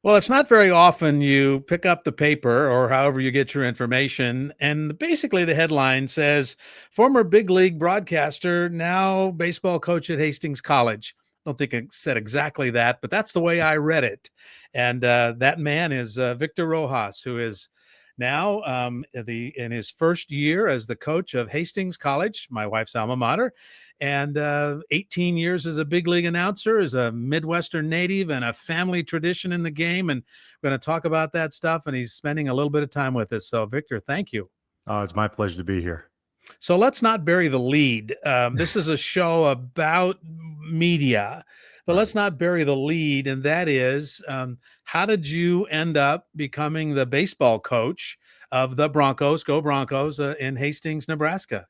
Well, it's not very often you pick up the paper or however you get your information, and basically the headline says, former big league broadcaster, now baseball coach at Hastings College. I don't think it said exactly that, but that's the way I read it. And that man is Victor Rojas, who is now in his first year as the coach of Hastings College, my wife's alma mater, and 18 years as a big league announcer, as a Midwestern native and a family tradition in the game. And we're going to talk about that stuff. And he's spending a little bit of time with us. So, Victor, thank you. Oh, it's my pleasure to be here. So let's not bury the lead. This is a show about media, but let's not bury the lead. And that is, how did you end up becoming the baseball coach of the Broncos, go Broncos, in Hastings, Nebraska?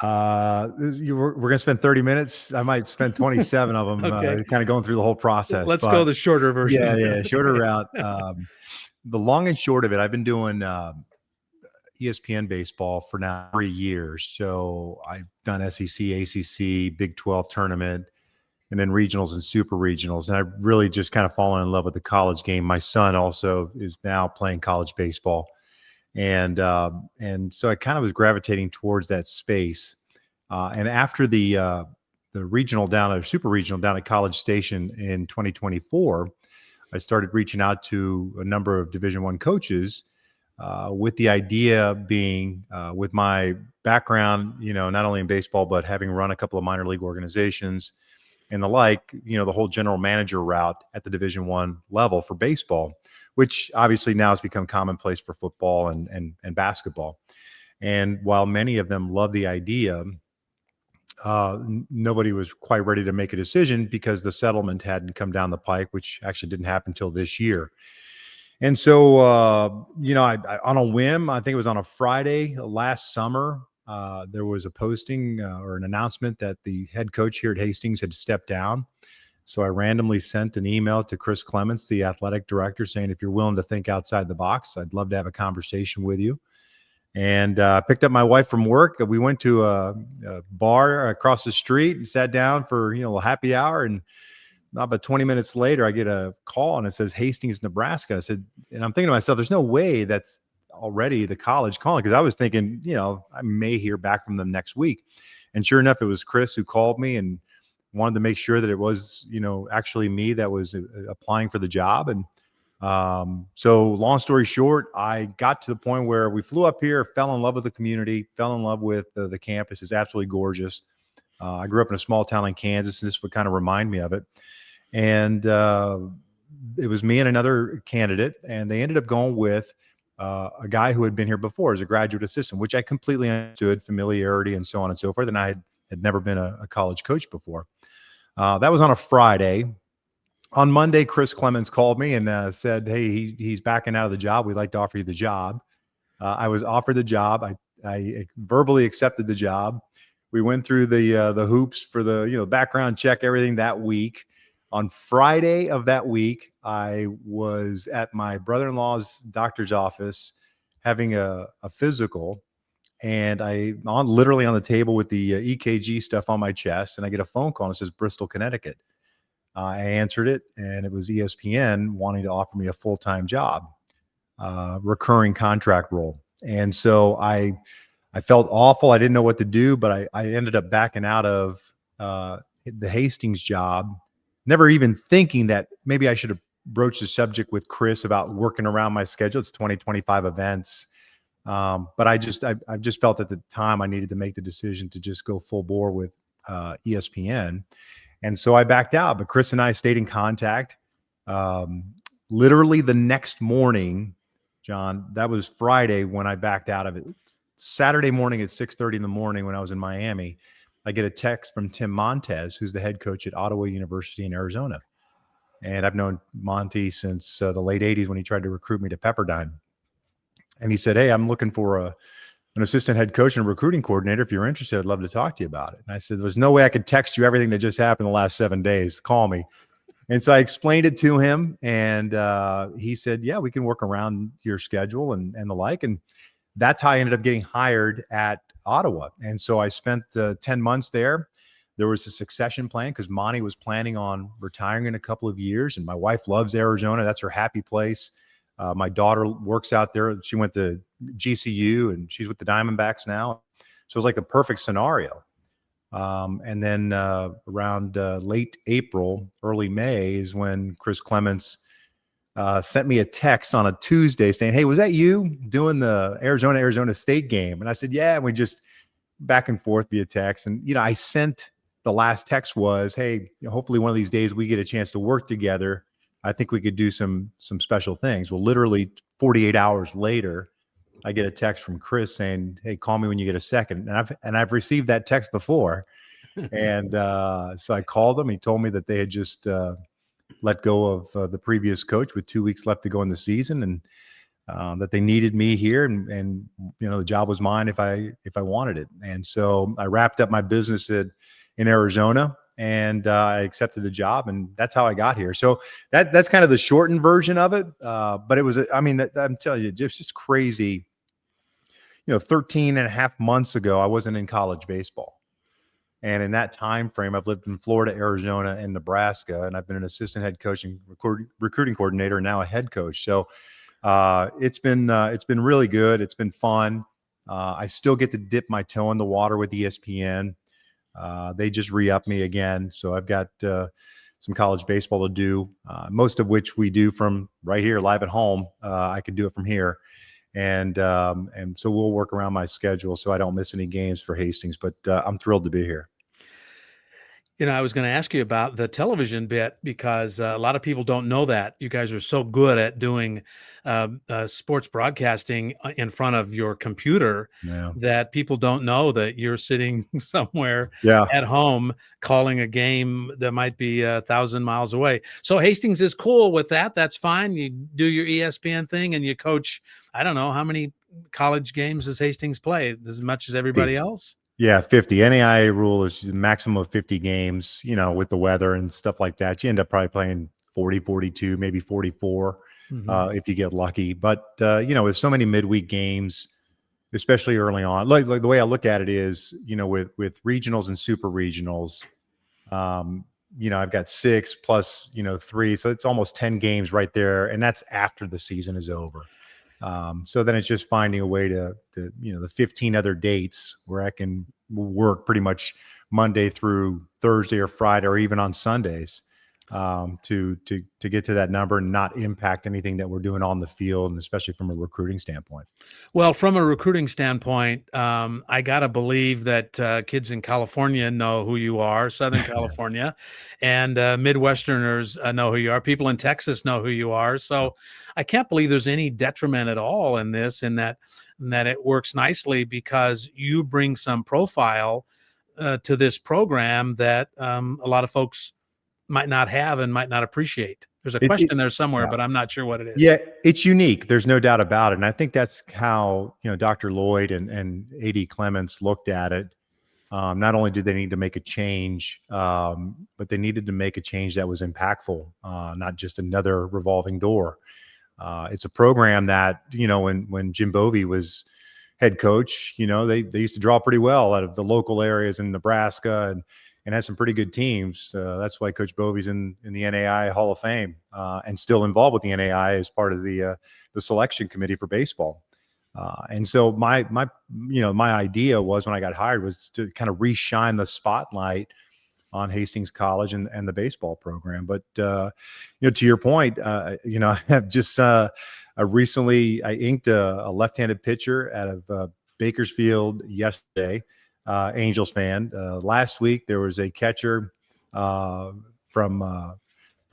We're going to spend 30 minutes. I might spend 27 of them, Okay. kind of going through the whole process. Let's go the shorter version. Yeah, shorter route. The long and short of it, I've been doing ESPN baseball for now 3 years. So I've done SEC, ACC, Big 12 tournament, and then regionals and super regionals. And I've really just kind of fallen in love with the college game. My son also is now playing college baseball. And so I kind of was gravitating towards that space. And after the regional down at super regional down at College Station in 2024, I started reaching out to a number of Division I coaches, with the idea being, with my background, not only in baseball, but having run a couple of minor league organizations and the like, the whole general manager route at the Division I level for baseball, which obviously now has become commonplace for football and basketball. And while many of them love the idea, nobody was quite ready to make a decision because the settlement hadn't come down the pike, which actually didn't happen until this year. And so, I on a whim, I think it was on a Friday last summer, there was a posting or an announcement that the head coach here at Hastings had stepped down. So I randomly sent an email to Chris Clements, the athletic director, saying, if you're willing to think outside the box, I'd love to have a conversation with you. And picked up my wife from work. We went to a bar across the street and sat down for, a happy hour. And not but 20 minutes later, I get a call and it says Hastings, Nebraska. I said, and I'm thinking to myself, there's no way that's already the college calling, because I was thinking, I may hear back from them next week. And sure enough, it was Chris who called me and wanted to make sure that it was, actually me that was applying for the job. And so long story short, I got to the point where we flew up here, fell in love with the community, fell in love with the campus. It's absolutely gorgeous. I grew up in a small town in Kansas, and this would kind of remind me of it. And it was me and another candidate, and they ended up going with a guy who had been here before as a graduate assistant, which I completely understood, familiarity and so on and so forth. And I had never been a college coach before. That was on a Friday. On Monday, Chris Clements called me and said, hey, he's backing out of the job. We'd like to offer you the job. I was offered the job. I verbally accepted the job. We went through the hoops for the background check, everything that week. On Friday of that week, I was at my brother-in-law's doctor's office having a physical, and literally on the table with the EKG stuff on my chest, and I get a phone call and it says Bristol, Connecticut. I answered it, and it was ESPN wanting to offer me a full-time job, recurring contract role. And so I felt awful. I didn't know what to do, but I ended up backing out of the Hastings job, never even thinking that maybe I should have broached the subject with Chris about working around my schedule. It's 2025 events. But I just felt at the time I needed to make the decision to just go full bore with ESPN. And so I backed out, but Chris and I stayed in contact. Literally the next morning, John, that was Friday when I backed out of it. Saturday morning at 6:30 in the morning when I was in Miami, I get a text from Tim Montez, who's the head coach at Ottawa University in Arizona. And I've known Monty since the late 80s when he tried to recruit me to Pepperdine. And he said, hey, I'm looking for an assistant head coach and a recruiting coordinator. If you're interested, I'd love to talk to you about it. And I said, there's no way I could text you everything that just happened the last 7 days. Call me. And so I explained it to him, and he said, yeah, we can work around your schedule and the like. And that's how I ended up getting hired at Ottawa. And so I spent 10 months there. there was a succession plan because Monty was planning on retiring in a couple of years. And my wife loves Arizona. That's her happy place. My daughter works out there. She went to GCU and she's with the Diamondbacks now. So it was like a perfect scenario. And then around late April, early May is when Chris Clements sent me a text on a Tuesday saying, "Hey, was that you doing the Arizona State game?" And I said, "Yeah." And we just back and forth via text. And, I sent the last text was, "Hey, hopefully one of these days we get a chance to work together. I think we could do some special things." Well, literally 48 hours later, I get a text from Chris saying, "Hey, call me when you get a second." And I've received that text before. And so I called him. He told me that they had just let go of the previous coach with 2 weeks left to go in the season, and that they needed me here, and the job was mine if I wanted it. And so I wrapped up my business in Arizona, and I accepted the job, and that's how I got here. So that's kind of the shortened version of it. But it was, I'm telling you, just crazy. 13 and a half months ago, I wasn't in college baseball. And in that time frame, I've lived in Florida, Arizona, and Nebraska, and I've been an assistant head coach and recruiting coordinator, and now a head coach. So it's been really good. It's been fun. I still get to dip my toe in the water with ESPN. They just re-upped me again, so I've got some college baseball to do, most of which we do from right here, live at home. I can do it from here. And so we'll work around my schedule so I don't miss any games for Hastings, but I'm thrilled to be here. I was going to ask you about the television bit because a lot of people don't know that you guys are so good at doing sports broadcasting in front of your computer that people don't know that you're sitting somewhere at home calling a game that might be 1,000 miles away. So Hastings is cool with that. That's fine. You do your ESPN thing and you coach. I don't know how many college games does Hastings play, as much as everybody else? Yeah, 50. NAIA rule is maximum of 50 games, with the weather and stuff like that. You end up probably playing 40, 42, maybe 44 if you get lucky. But, with so many midweek games, especially early on, like the way I look at it is, with regionals and super regionals, I've got 6 plus, 3. So it's almost 10 games right there. And that's after the season is over. So then it's just finding a way to the 15 other dates where I can work pretty much Monday through Thursday or Friday or even on Sundays to get to that number and not impact anything that we're doing on the field, and especially from a recruiting standpoint. Well, from a recruiting standpoint, I got to believe that kids in California know who you are, Southern California, and Midwesterners know who you are. People in Texas know who you are. So I can't believe there's any detriment at all in this, in that it works nicely because you bring some profile to this program that a lot of folks might not have and might not appreciate. There's a question there somewhere, but I'm not sure what it is. Yeah, it's unique. There's no doubt about it. And I think that's how, Dr. Lloyd and AD Clements looked at it. Not only did they need to make a change, but they needed to make a change that was impactful, not just another revolving door. It's a program that, when Jim Bovey was head coach, they used to draw pretty well out of the local areas in Nebraska and had some pretty good teams. That's why Coach Bovey's in the NAIA Hall of Fame and still involved with the NAIA as part of the selection committee for baseball. And so my idea was, when I got hired, was to kind of re-shine the spotlight on Hastings College and the baseball program. But to your point, I have just recently I inked a left-handed pitcher out of Bakersfield yesterday. Angels fan. Last week there was a catcher from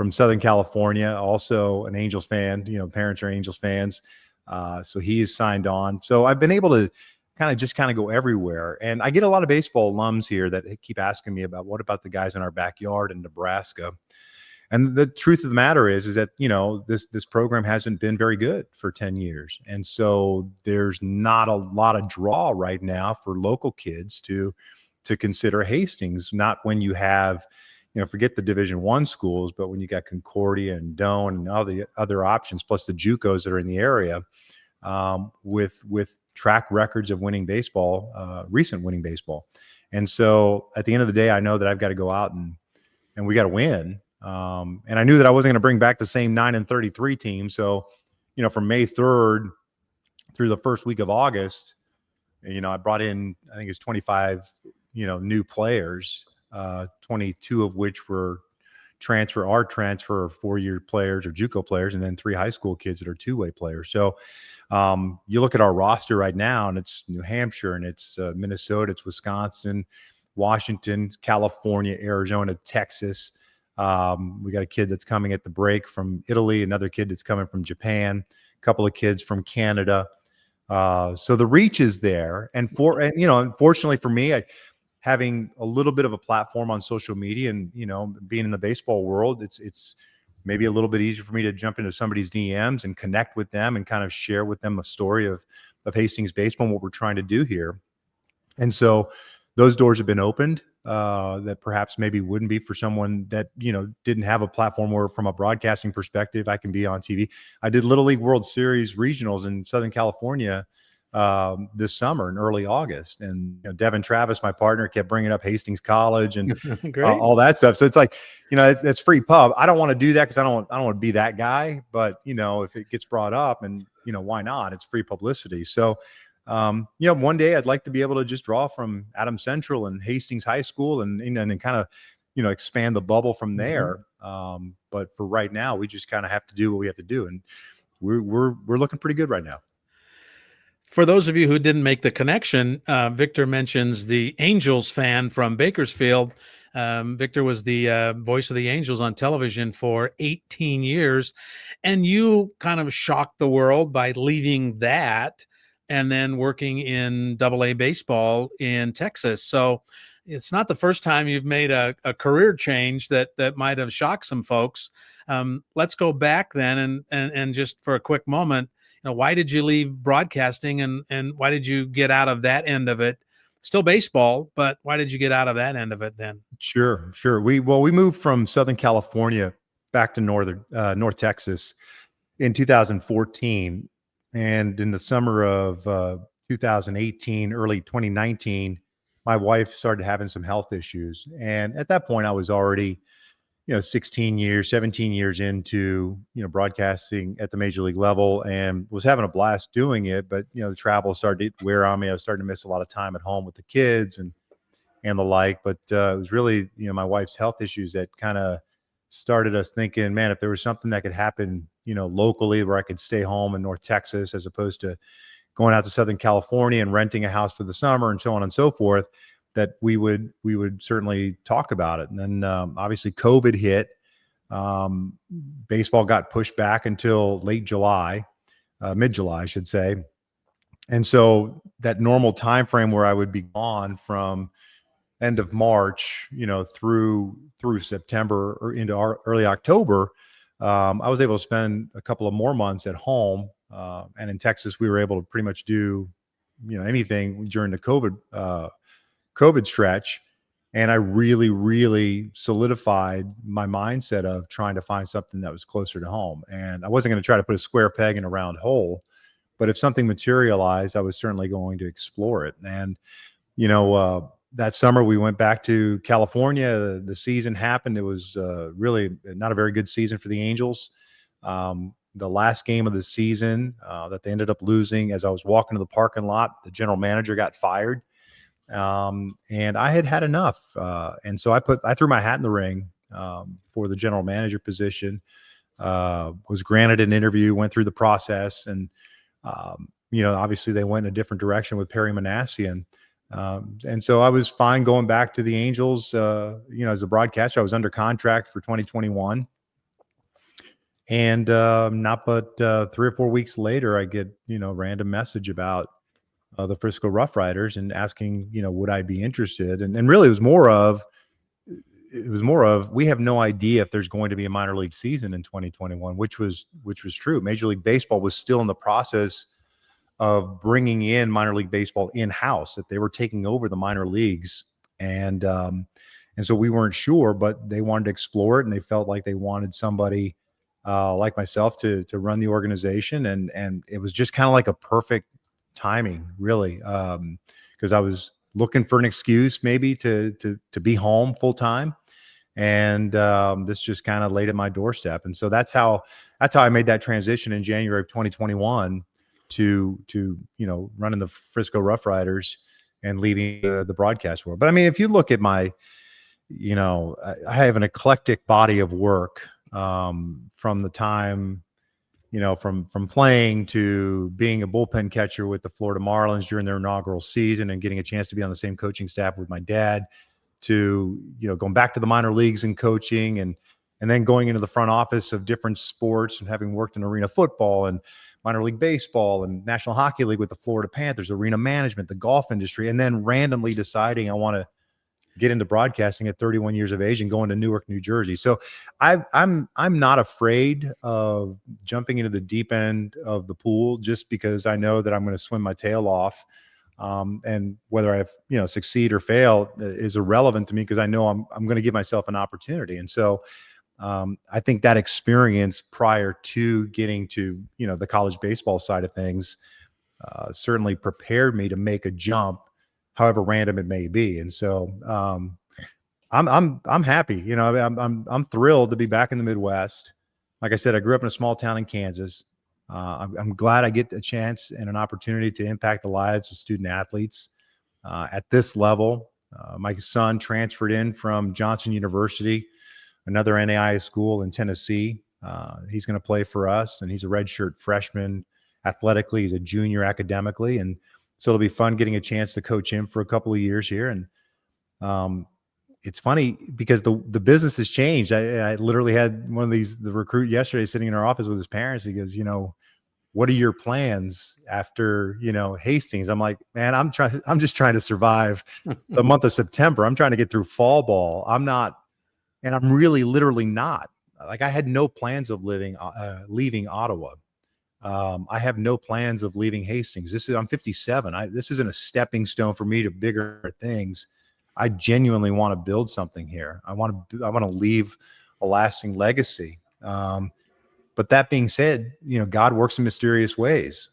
Southern California, also an Angels fan. Parents are Angels fans, so he is signed on. So I've been able to kind of go everywhere, and I get a lot of baseball alums here that keep asking me about what about the guys in our backyard in Nebraska. And the truth of the matter is that, this program hasn't been very good for 10 years. And so there's not a lot of draw right now for local kids to consider Hastings, not when you have, forget the Division I schools, but when you got Concordia and Doane and all the other options, plus the JUCOs that are in the area, with track records of winning baseball, recent winning baseball. And so at the end of the day, I know that I've got to go out and we got to win. And I knew that I wasn't going to bring back the same 9-33 team. So, from May 3rd through the first week of August, I brought in, I think it's 25, new players, 22 of which were transfer 4-year players or JUCO players, and then 3 high school kids that are 2-way players. So you look at our roster right now, and it's New Hampshire, and it's Minnesota, it's Wisconsin, Washington, California, Arizona, Texas. We got a kid that's coming at the break from Italy, another kid that's coming from Japan, a couple of kids from Canada. So the reach is there. And unfortunately for me, having a little bit of a platform on social media and, being in the baseball world, it's maybe a little bit easier for me to jump into somebody's DMs and connect with them and kind of share with them a story of Hastings baseball and what we're trying to do here. And so those doors have been opened that perhaps maybe wouldn't be for someone that, didn't have a platform where from a broadcasting perspective, I can be on TV. I did Little League World Series regionals in Southern California this summer in early August. And Devin Travis, my partner, kept bringing up Hastings College and all that stuff. So it's like, it's free pub. I don't want to do that because I don't want to be that guy. But, if it gets brought up and, why not? It's free publicity. So, one day I'd like to be able to just draw from Adams Central and Hastings High School and kind of, expand the bubble from there. But for right now, we just kind of have to do what we have to do. And we're looking pretty good right now. For those of you who didn't make the connection, Victor mentions the Angels fan from Bakersfield. Victor was the voice of the Angels on television for 18 years. And you kind of shocked the world by leaving that and then working in AA baseball in Texas. So it's not the first time you've made a career change that might have shocked some folks. Let's go back then and just for a quick moment, why did you leave broadcasting and why did you get out of that end of it? Still baseball, but why did you get out of that end of it then? Sure. We moved from Southern California back to North Texas in 2014. And in the summer of 2018, early 2019, my wife started having some health issues. And at that point, I was already 17 years into, broadcasting at the major league level and was having a blast doing it. But, the travel started to wear on me. I was starting to miss a lot of time at home with the kids and the like. But it was really, my wife's health issues that kind of started us thinking, man, if there was something that could happen, locally where I could stay home in North Texas, as opposed to going out to Southern California and renting a house for the summer and so on and so forth, that we would certainly talk about it. And then obviously COVID hit. Baseball got pushed back until late July, mid-July, I should say. And so that normal time frame where I would be gone from end of March, through September or into early October, I was able to spend a couple of more months at home. And in Texas, we were able to pretty much do, anything during the COVID stretch. And I really, really solidified my mindset of trying to find something that was closer to home. And I wasn't going to try to put a square peg in a round hole, but if something materialized, I was certainly going to explore it. And, that summer we went back to California. The season happened. It was really not a very good season for the Angels. The last game of the season that they ended up losing, as I was walking to the parking lot, the general manager got fired. And I had enough. And so I threw my hat in the ring for the general manager position, was granted an interview, went through the process. And, obviously they went in a different direction with Perry Manassian. And so I was fine going back to the Angels, as a broadcaster. I was under contract for 2021. And not but 3 or 4 weeks later, I get, a random message about the Frisco Roughriders and asking, would I be interested? And really it was more of, we have no idea if there's going to be a minor league season in 2021, which was true. Major League Baseball was still in the process of bringing in minor league baseball in-house, that they were taking over the minor leagues. And so we weren't sure, but they wanted to explore it, and they felt like they wanted somebody like myself to run the organization. And it was just kind of like a perfect timing, really, because I was looking for an excuse maybe to be home full time. And this just kind of laid at my doorstep. And so that's how I made that transition in January of 2021 to running the Frisco Roughriders and leaving the broadcast world. But I mean, if you look at my, I have an eclectic body of work from the time, from playing to being a bullpen catcher with the Florida Marlins during their inaugural season and getting a chance to be on the same coaching staff with my dad, to going back to the minor leagues and coaching, and then going into the front office of different sports and having worked in arena football and minor league baseball and National Hockey League with the Florida Panthers, arena management, the golf industry, and then randomly deciding I want to get into broadcasting at 31 years of age and going to Newark, New Jersey. So I'm not afraid of jumping into the deep end of the pool just because I know that I'm going to swim my tail off. And whether I succeed or fail is irrelevant to me because I know I'm going to give myself an opportunity. And so I think that experience prior to getting to the college baseball side of things certainly prepared me to make a jump, however random it may be. And so I'm happy. I'm thrilled to be back in the Midwest. Like I said, I grew up in a small town in Kansas. I'm glad I get a chance and an opportunity to impact the lives of student athletes at this level. My son transferred in from Johnson University, another NAIA school in Tennessee. He's going to play for us, and he's a redshirt freshman athletically. He's a junior academically, and so it'll be fun getting a chance to coach him for a couple of years here. And it's funny because the business has changed. I literally had the recruit yesterday sitting in our office with his parents. He goes, what are your plans after, Hastings? I'm like, man, I'm just trying to survive the month of September. I'm trying to get through fall ball. I'm really literally not. Like, I had no plans of leaving Ottawa. I have no plans of leaving Hastings. I'm 57. This isn't a stepping stone for me to bigger things. I genuinely want to build something here. I want to leave a lasting legacy. But that being said, God works in mysterious ways.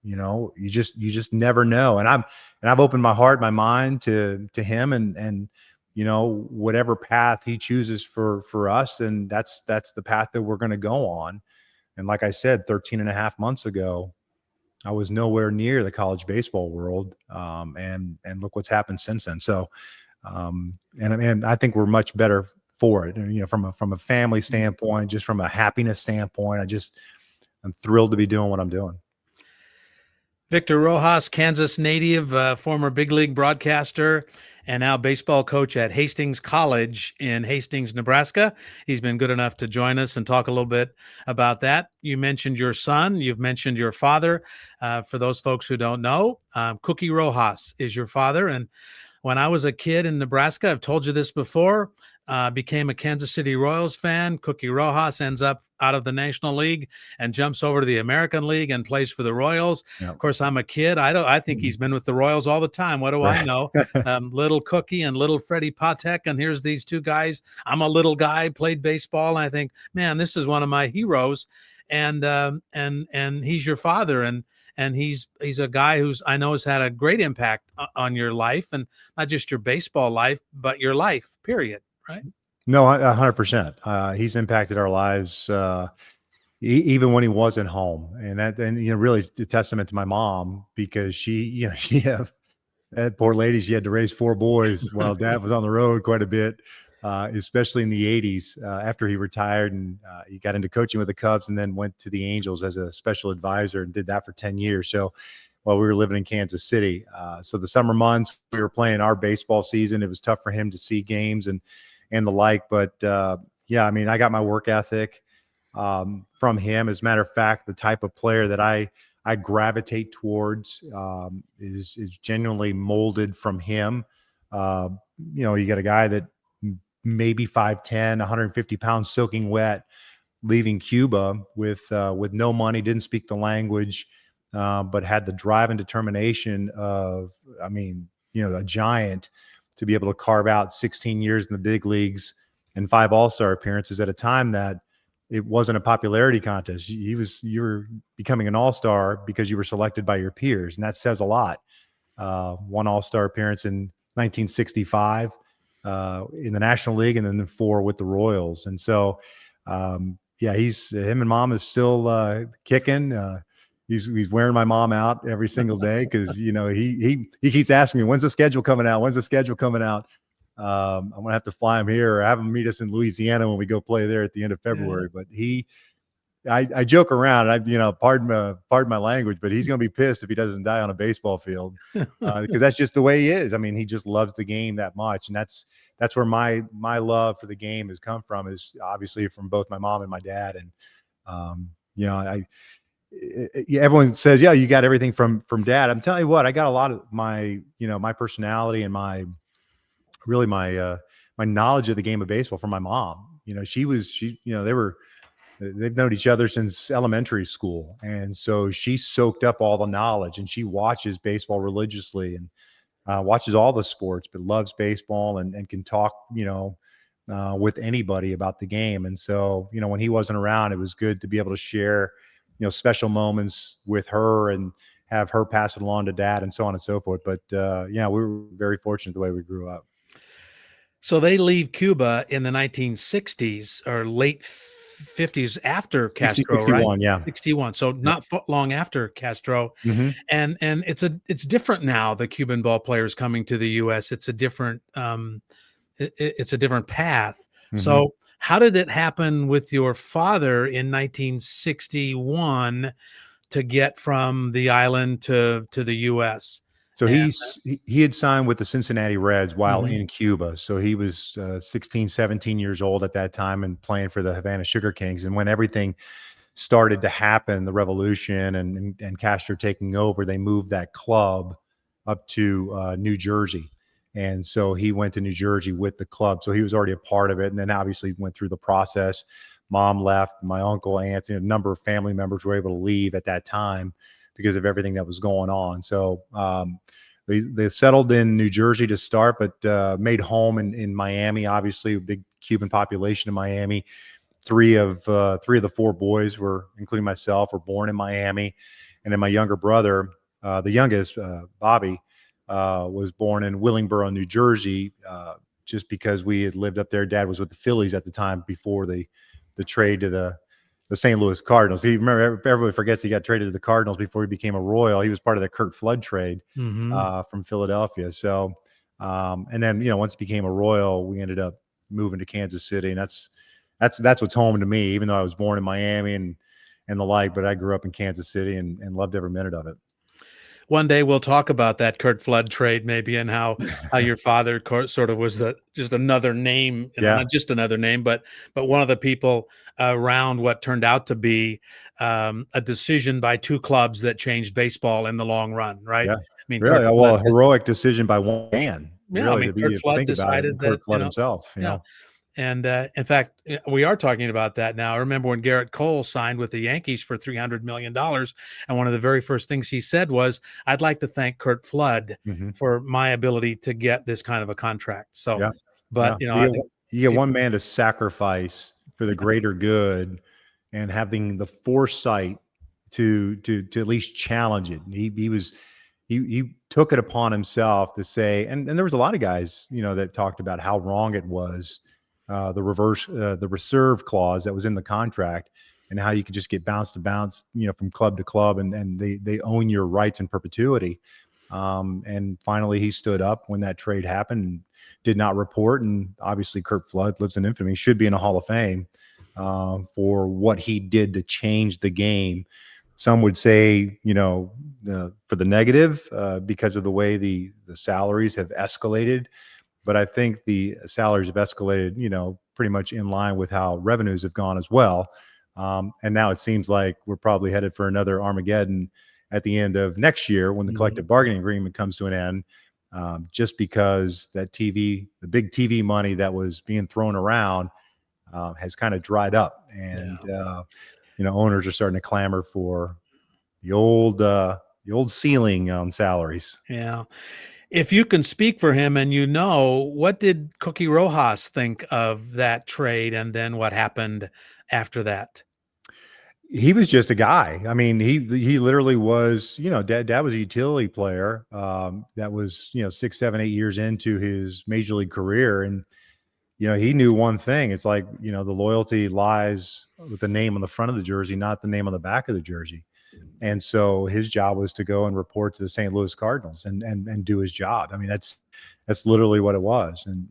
You just never know. And I've opened my heart, my mind to him, and whatever path he chooses for us, and that's the path that we're going to go on. And like I said, 13 and a half months ago, I was nowhere near the college baseball world. And look what's happened since then. So, and I think we're much better for it. And, from a family standpoint, just from a happiness standpoint, I'm thrilled to be doing what I'm doing. Victor Rojas, Kansas native, former big league broadcaster, and now baseball coach at Hastings College in Hastings, Nebraska. He's been good enough to join us and talk a little bit about that. You mentioned your son. You've mentioned your father. For those folks who don't know, Cookie Rojas is your father. And when I was a kid in Nebraska, I've told you this before, became a Kansas City Royals fan. Cookie Rojas ends up out of the National League and jumps over to the American League and plays for the Royals. Yep. Of course, I'm a kid. I think he's been with the Royals all the time. What do I know? Little Cookie and little Freddie Patek, and here's these two guys. I'm a little guy, played baseball, and I think, man, this is one of my heroes. And he's your father, and he's a guy who's, I know, has had a great impact on your life, and not just your baseball life, but your life, period. Right? No, 100%. He's impacted our lives even when he wasn't home, and really a testament to my mom, because that poor lady, she had to raise 4 boys while Dad was on the road quite a bit, especially in the 80s after he retired, and he got into coaching with the Cubs and then went to the Angels as a special advisor and did that for 10 years. So while we were living in Kansas City, so the summer months we were playing our baseball season, it was tough for him to see games and the like. But I mean, I got my work ethic from him. As a matter of fact, the type of player that I gravitate towards is genuinely molded from him. You got a guy that maybe 5'10", 150 pounds, soaking wet, leaving Cuba with no money, didn't speak the language, but had the drive and determination of, a giant, to be able to carve out 16 years in the big leagues and 5 all-star appearances at a time that it wasn't a popularity contest. You were becoming an all-star because you were selected by your peers, and that says a lot. one All-Star appearance in 1965 in the National League, and then 4 with the Royals. And so, yeah, him and Mom is still kicking. He's wearing my mom out every single day because he keeps asking me, when's the schedule coming out? When's the schedule coming out? I'm gonna have to fly him here or have him meet us in Louisiana when we go play there at the end of February. But I joke around. Pardon my language, but he's going to be pissed if he doesn't die on a baseball field because that's just the way he is. I mean, he just loves the game that much, and that's where my love for the game has come from. Is obviously from both my mom and my dad. And everyone says, yeah, you got everything from Dad. I'm telling you what, I got a lot of my my personality and my knowledge of the game of baseball from my mom. They've known each other since elementary school. And so she soaked up all the knowledge, and she watches baseball religiously and watches all the sports, but loves baseball and can talk, with anybody about the game. And so, when he wasn't around, it was good to be able to share, special moments with her and have her pass it along to Dad and so on and so forth. But we were very fortunate the way we grew up. So they leave Cuba in the 1960s or late 50s after 60, Castro, 61, right? yeah. 61. So not long after Castro. Mm-hmm. And it's different now, the Cuban ball players coming to the US. It's a different it's a different path. Mm-hmm. So how did it happen with your father in 1961 to get from the island to the US? So he had signed with the Cincinnati Reds while in Cuba. So he was 16, 17 years old at that time and playing for the Havana Sugar Kings. And when everything started to happen, the revolution and Castro taking over, they moved that club up to New Jersey. And so he went to New Jersey with the club. So he was already a part of it. And then obviously went through the process. Mom left, my uncle, aunts, a number of family members were able to leave at that time because of everything that was going on. So they settled in New Jersey to start, but made home in Miami. Obviously, a big Cuban population in Miami. Three of the 4 boys were, including myself, were born in Miami, and then my younger brother, the youngest, Bobby, was born in Willingboro, New Jersey. Just because we had lived up there, Dad was with the Phillies at the time before the trade to the St. Louis Cardinals. Everybody forgets he got traded to the Cardinals before he became a Royal. He was part of the Curt Flood trade from Philadelphia. So, and then once he became a Royal, we ended up moving to Kansas City, and that's what's home to me. Even though I was born in Miami and the like, but I grew up in Kansas City and loved every minute of it. One day we'll talk about that Curt Flood trade, maybe, and how your father sort of was just another name, not just another name, but one of the people around what turned out to be a decision by 2 clubs that changed baseball in the long run, right? Yeah. I mean, really, a heroic decision by one man. Yeah, really, I mean, Curt Flood decided that Curt Flood himself. And in fact, we are talking about that now. I remember when Garrett Cole signed with the Yankees for $300 million. And one of the very first things he said was, I'd like to thank Curt Flood for my ability to get this kind of a contract. So, but, I think you get one man to sacrifice for the greater good and having the foresight to at least challenge it. He took it upon himself to say, and there was a lot of guys, that talked about how wrong it was. The reserve clause that was in the contract and how you could just get bounce to bounce, from club to club and they own your rights in perpetuity. And finally he stood up when that trade happened and did not report. And obviously Curt Flood lives in infamy, should be in a Hall of Fame for what he did to change the game. Some would say, for the negative because of the way the salaries have escalated. But I think the salaries have escalated, pretty much in line with how revenues have gone as well. And now it seems like we're probably headed for another Armageddon at the end of next year when the collective bargaining agreement comes to an end, just because the big TV money that was being thrown around has kind of dried up. And, owners are starting to clamor for the old ceiling on salaries. Yeah. If you can speak for him and what did Cookie Rojas think of that trade and then what happened after that? He was just a guy. I mean, he literally was, dad was a utility player, that was, 6, 7, 8 years into his major league career. And, he knew one thing. It's like, the loyalty lies with the name on the front of the jersey, not the name on the back of the jersey. And so his job was to go and report to the St. Louis Cardinals and do his job. I mean, that's literally what it was. And,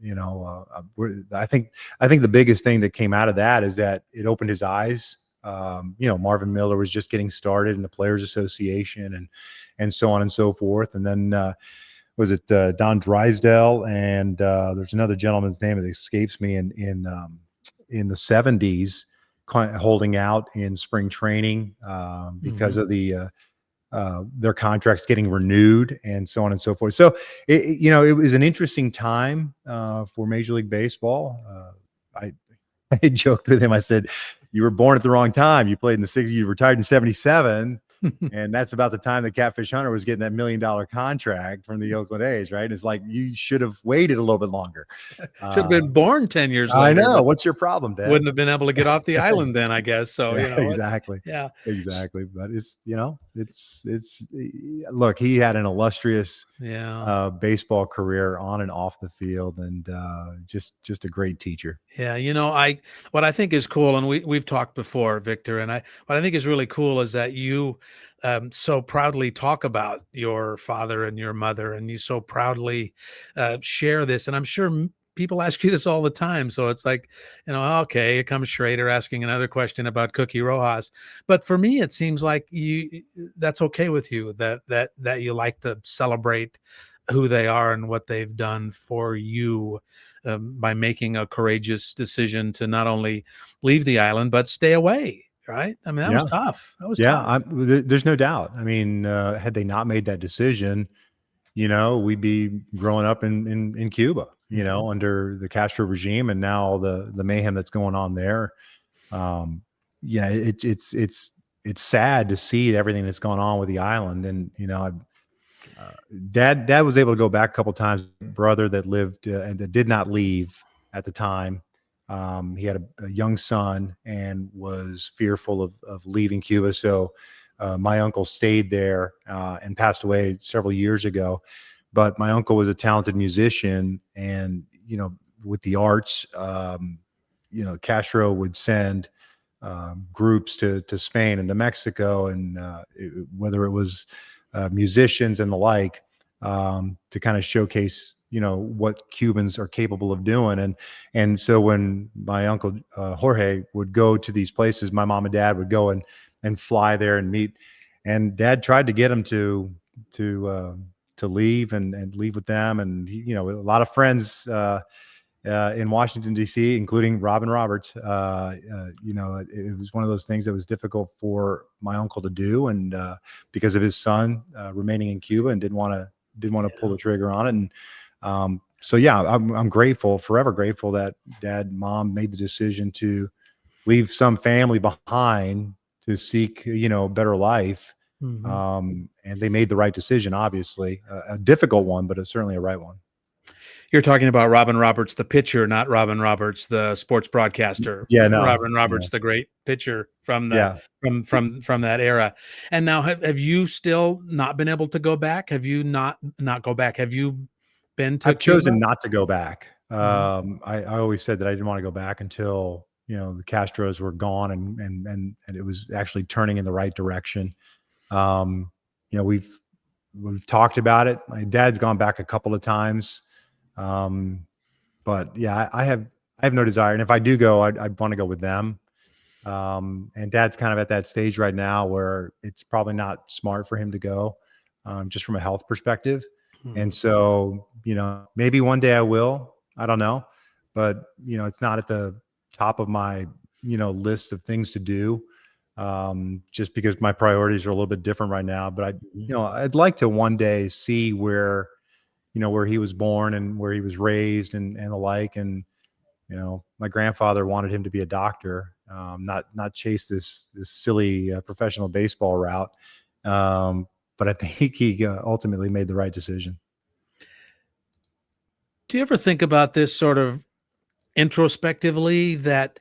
I think the biggest thing that came out of that is that it opened his eyes. Marvin Miller was just getting started in the Players Association and so on and so forth. And then was it Don Drysdale, and there's another gentleman's name that escapes me in the 70s, holding out in spring training because of their contracts getting renewed and so on and so forth. So it was an interesting time for Major League Baseball. I joked with him. I said, "You were born at the wrong time. You played in the 60s. You retired in 77." And that's about the time that Catfish Hunter was getting that $1 million contract from the Oakland A's, right? It's like, you should have waited a little bit longer. Should have been born 10 years later. I know. What's your problem, Dad? Wouldn't have been able to get off the island then, I guess. So, yeah, exactly. Yeah. Exactly. But look, he had an illustrious baseball career on and off the field, and just a great teacher. Yeah. What I think is cool, and we've talked before, Victor, and what I think is really cool is that you so proudly talk about your father and your mother, and you so proudly share this. And I'm sure people ask you this all the time. So it's like, okay, here comes Schrader asking another question about Cookie Rojas. But for me, it seems like that's okay with you, that you like to celebrate who they are and what they've done for you by making a courageous decision to not only leave the island, but stay away. Right. I mean, that was tough. That was tough. There's no doubt. I mean, had they not made that decision, we'd be growing up in Cuba, under the Castro regime, and now the mayhem that's going on there. It's sad to see everything that's going on with the island. And, dad was able to go back a couple of times. Brother that lived and that did not leave at the time. He had a young son and was fearful of leaving Cuba. So my uncle stayed there and passed away several years ago. But my uncle was a talented musician, and, with the arts, Castro would send groups to Spain and to Mexico, and whether it was musicians and the like, to kind of showcase what Cubans are capable of doing. And so when my uncle Jorge would go to these places, my mom and dad would go and fly there and meet. And Dad tried to get him to leave and leave with them. And a lot of friends in Washington D.C., including Robin Roberts. It was one of those things that was difficult for my uncle to do, and because of his son remaining in Cuba, and didn't want to pull the trigger on it. And so I'm grateful, forever grateful, that Dad and Mom made the decision to leave some family behind to seek, a better life. And they made the right decision, obviously, a difficult one, but it's certainly a right one. You're talking about Robin Roberts, the pitcher, not Robin Roberts, the sports broadcaster. Yeah, no, Robin Roberts, the great pitcher from from that era. And now, have you still not been able to go back? Have you not go back? Have you been to? I've chosen not to go back. I always said that I didn't want to go back until the Castros were gone, and it was actually turning in the right direction. We've talked about it. My dad's gone back a couple of times. But yeah, I have no desire. And if I do go, I'd want to go with them. And Dad's kind of at that stage right now where it's probably not smart for him to go, just from a health perspective. And so, maybe one day I will, I don't know, but it's not at the top of my, list of things to do. Just because my priorities are a little bit different right now, but I'd like to one day see where he was born and where he was raised and the like. And, my grandfather wanted him to be a doctor, not chase this silly professional baseball route. But I think he ultimately made the right decision. Do you ever think about this sort of introspectively, that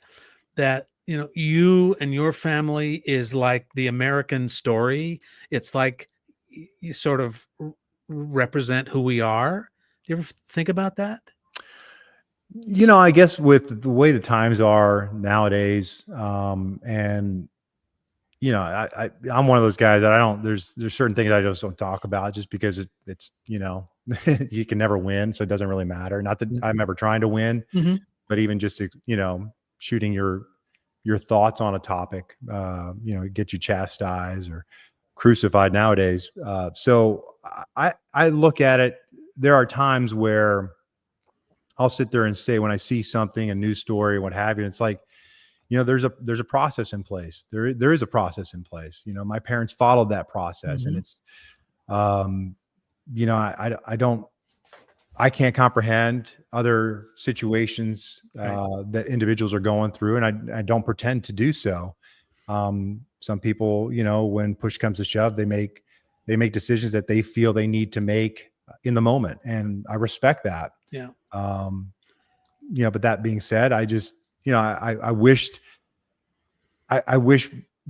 you and your family is like the American story. It's like you sort of represent who we are. Do you ever think about that? I guess with the way the times are nowadays, and I'm one of those guys that I don't. There's certain things I just don't talk about just because it's you can never win, so it doesn't really matter. Not that I'm ever trying to win, Mm-hmm. but even just shooting your thoughts on a topic, get you chastised or crucified nowadays. So I look at it. There are times where I'll sit there and say when I see something, a news story, what have you, it's like, there's a process in place. There is a process in place. My parents followed that process, and Mm-hmm. it's, um, I don't, I can't comprehend other situations Right. that individuals are going through, and I don't pretend to do so. Some people, when push comes to shove, they make decisions that they feel they need to make in the moment, and I respect that. Yeah. Um, but that being said, I just, I wish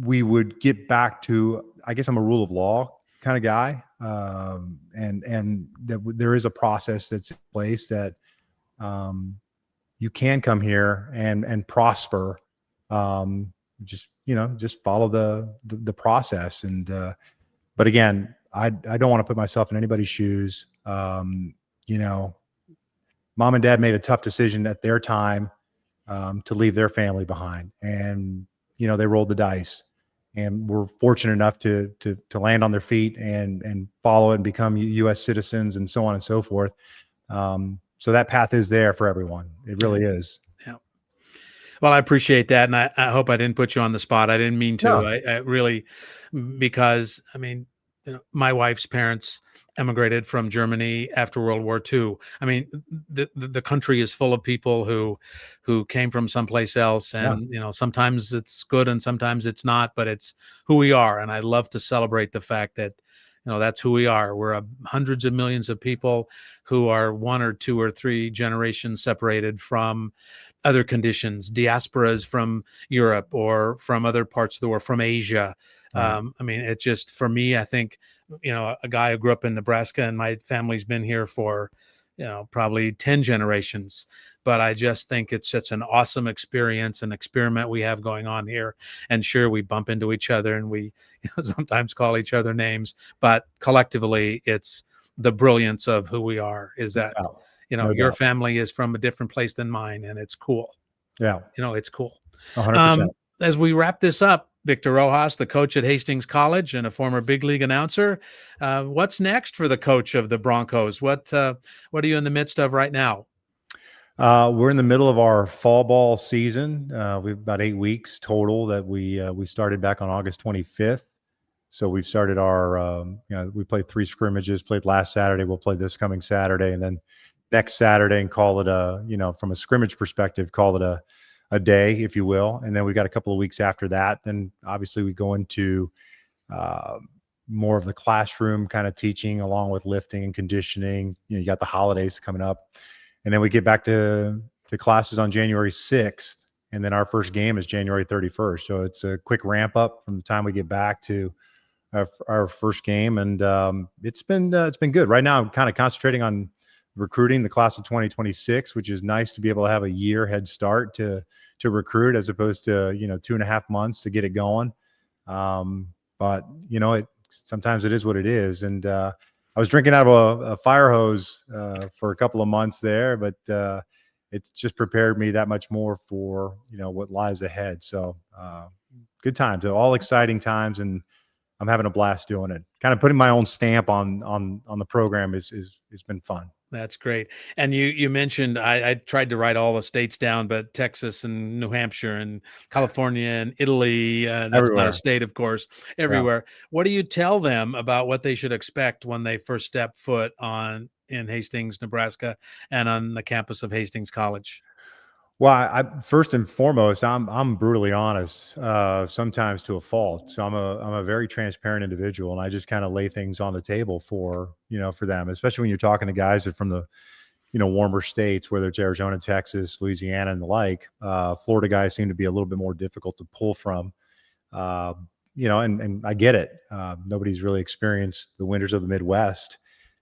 we would get back to, I guess I'm a rule of law kind of guy. And that there is a process that's in place that, you can come here and prosper. Just follow the process. But again, I don't want to put myself in anybody's shoes. You know, Mom and dad made a tough decision at their time, to leave their family behind, and they rolled the dice, and were fortunate enough to land on their feet and follow it and become U.S. citizens and so on and so forth. So that path is there for everyone. It Yeah. really is. Yeah. Well, I appreciate that, and I hope I didn't put you on the spot. I didn't mean to. No, I really, because I mean, my wife's parents emigrated from Germany after World War II. I mean, the country is full of people who came from someplace else, yeah, and sometimes it's good and sometimes it's not, but it's who we are, and I love to celebrate the fact that. That's who we are. We're hundreds of millions of people who are one or two or three generations separated from other conditions, diasporas from Europe or from other parts of the world, from Asia. right. I mean, it just, for me, I think, a guy who grew up in Nebraska and my family's been here for, probably 10 generations. But I just think it's such an awesome experience and experiment we have going on here. And sure, we bump into each other and we sometimes call each other names, but collectively, it's the brilliance of who we are is No that doubt. No your doubt. family is from a different place than mine, and it's cool. Yeah, It's cool. 100%. As we wrap this up, Victor Rojas, the coach at Hastings College and a former big league announcer, what's next for the coach of the Broncos? What are you in the midst of right now? We're in the middle of our fall ball season. We've about 8 weeks total that we started back on August 25th. So we've started our, we played 3 scrimmages, played last Saturday. We'll play this coming Saturday, and then next Saturday, and call it from a scrimmage perspective, call it a day, if you will. And then we've got a couple of weeks after that. Then obviously we go into uh, more of the classroom kind of teaching, along with lifting and conditioning. You got the holidays coming up, and then we get back to classes on January 6th. And then our first game is January 31st. So it's a quick ramp up from the time we get back to our first game, and it's been good. Right now, I'm kind of concentrating on recruiting the class of 2026, which is nice to be able to have a year head start to recruit, as opposed to 2.5 months to get it going. But it sometimes it is what it is, and I was drinking out of a fire hose for a couple of months there, but it's just prepared me that much more for what lies ahead. So good times, all exciting times, and I'm having a blast doing it. Kind of putting my own stamp on the program is it's been fun. That's great. And you mentioned I tried to write all the states down, but Texas and New Hampshire and California and Italy, that's not a Everywhere. state, of course, Yeah. everywhere. What do you tell them about what they should expect when they first step foot in Hastings, Nebraska, and on the campus of Hastings College? Well, I first and foremost, I'm brutally honest, sometimes to a fault. So I'm a very transparent individual, and I just kind of lay things on the table for them, especially when you're talking to guys that from the warmer states, whether it's Arizona, Texas, Louisiana, and the like. Florida guys seem to be a little bit more difficult to pull from. And I get it. Nobody's really experienced the winters of the Midwest.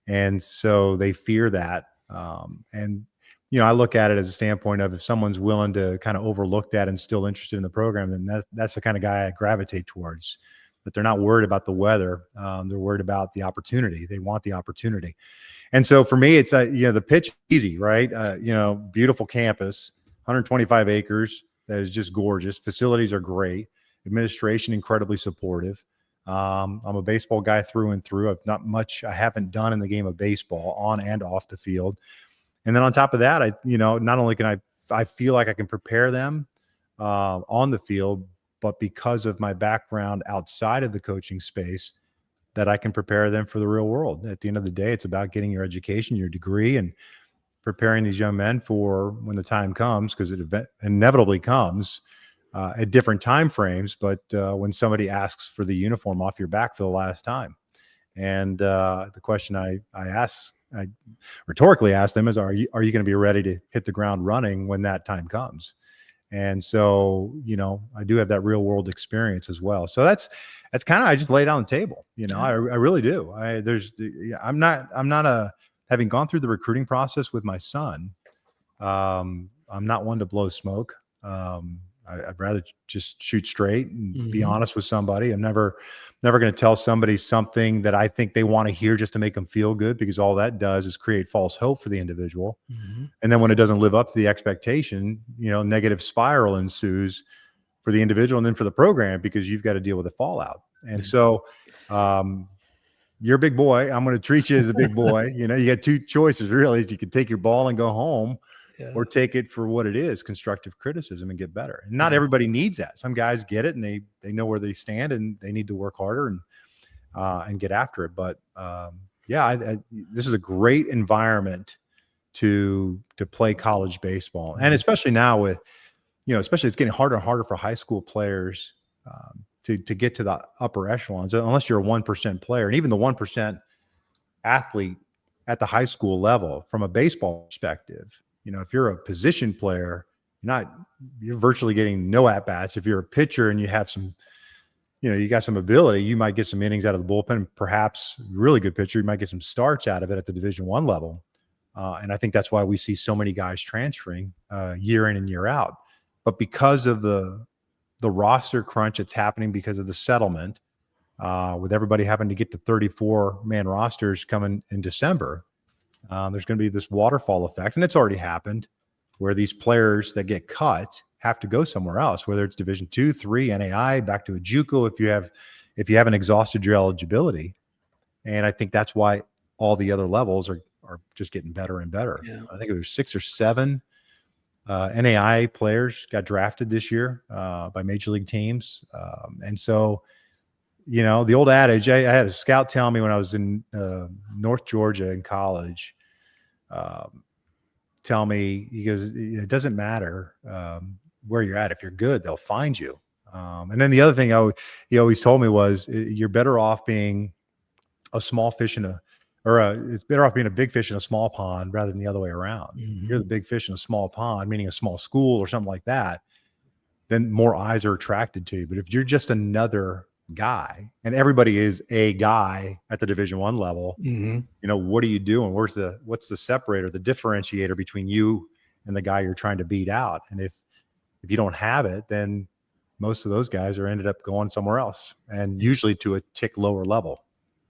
And so they fear that. I look at it as a standpoint of if someone's willing to kind of overlook that and still interested in the program, then that's the kind of guy I gravitate towards. But they're not worried about the weather. They're worried about the opportunity. They want the opportunity. And so for me, it's, the pitch easy, right? Beautiful campus, 125 acres. That is just gorgeous. Facilities are great. Administration, incredibly supportive. I'm a baseball guy through and through. I haven't done in the game of baseball on and off the field. And then on top of that, not only can I feel like I can prepare them on the field, but because of my background outside of the coaching space, that I can prepare them for the real world. At the end of the day, it's about getting your education, your degree, and preparing these young men for when the time comes, because it inevitably comes at different time frames. But when somebody asks for the uniform off your back for the last time, and the question I rhetorically ask them is, are you going to be ready to hit the ground running when that time comes? And so, I do have that real world experience as well. So that's kind of, I just lay it on the table. I really do. I'm not having gone through the recruiting process with my son. I'm not one to blow smoke. I'd rather just shoot straight and be honest with somebody. I'm never going to tell somebody something that I think they want to hear just to make them feel good, because all that does is create false hope for the individual. And then when it doesn't live up to the expectation, negative spiral ensues for the individual and then for the program, because you've got to deal with the fallout. And so, you're a big boy. I'm going to treat you as a big boy. You got two choices, really. You can take your ball and go home, or take it for what it is, constructive criticism, and get better. And not everybody needs that. Some guys get it and they know where they stand and they need to work harder and get after it. But this is a great environment to play college baseball. And especially now with, especially it's getting harder and harder for high school players to get to the upper echelons, unless you're a 1% player. And even the 1% athlete at the high school level, from a baseball perspective, if you're a position player, you're virtually getting no at bats. If you're a pitcher and you have some, you got some ability, you might get some innings out of the bullpen. Perhaps really good pitcher, you might get some starts out of it at the Division I level. And I think that's why we see so many guys transferring year in and year out. But because of the roster crunch that's happening because of the settlement, with everybody having to get to 34-man rosters coming in December, there's going to be this waterfall effect, and it's already happened, where these players that get cut have to go somewhere else, whether it's Division II, III, NAI, back to a JUCO if you haven't exhausted your eligibility. And I think that's why all the other levels are just getting better and better. Yeah. I think there's 6 or 7 NAI players got drafted this year by major league teams. And so, the old adage, I had a scout tell me when I was in North Georgia in college, tell me, he goes, it doesn't matter where you're at. If you're good, they'll find you. And then the other thing he always told me was, you're better off being a small fish it's better off being a big fish in a small pond rather than the other way around. You're the big fish in a small pond, meaning a small school or something like that, then more eyes are attracted to you. But if you're just another guy, and everybody is a guy at the Division I level, what are you doing? What's the separator, the differentiator between you and the guy you're trying to beat out? And if you don't have it, then most of those guys are ended up going somewhere else, and usually to a tick lower level.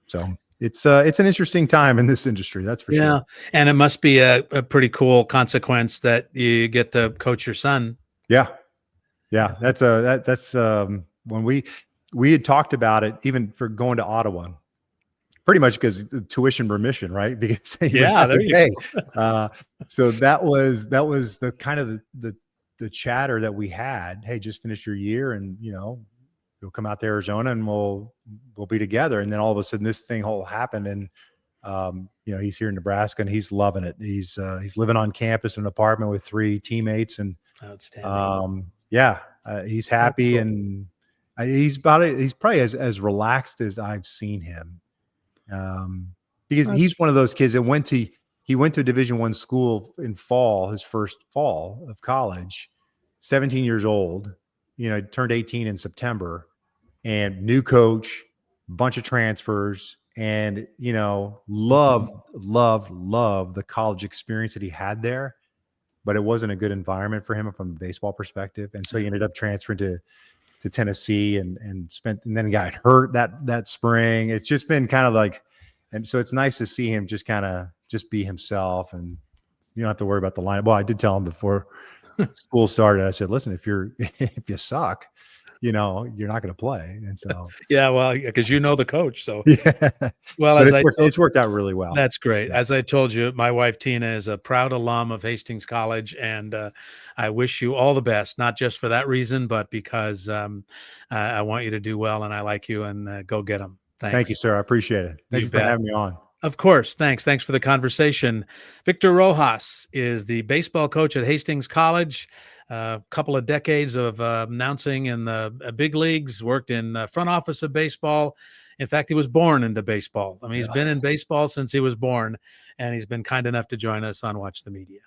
So it's an interesting time in this industry, that's for sure. And it must be a pretty cool consequence that you get to coach your son. Yeah. That's when we had talked about it, even for going to Ottawa, pretty much because tuition remission, right? Because there you go. So that was the kind of the chatter that we had. Hey, just finish your year, and you'll come out to Arizona, and we'll be together. And then all of a sudden, this thing whole happened, and he's here in Nebraska, and he's loving it. He's living on campus in an apartment with 3 teammates, and outstanding. He's happy, cool. And he's probably as relaxed as I've seen him, because he's one of those kids that he went to a Division I school in fall, his first fall of college, 17 years old, turned 18 in September, and new coach, bunch of transfers, and, love the college experience that he had there, but it wasn't a good environment for him from a baseball perspective. And so he ended up transferring to Tennessee and then got hurt that spring. It's just been kind of like, and so it's nice to see him just kind of just be himself, and you don't have to worry about the line. Well, I did tell him before school started, I said, listen, if you suck, you're not going to play. And so, Yeah, well, because the coach. So, yeah, well, but it's worked out really well. That's great. As I told you, my wife Tina is a proud alum of Hastings College, and I wish you all the best. Not just for that reason, but because I want you to do well, and I like you. And go get them. Thanks. Thank you, sir. I appreciate it. Thank you for having me on. Of course. Thanks. Thanks for the conversation. Victor Rojas is the baseball coach at Hastings College. A couple of decades of announcing in the big leagues, worked in the front office of baseball. In fact, he was born into baseball. I mean, he's been in baseball since he was born, and he's been kind enough to join us on Watch the Media.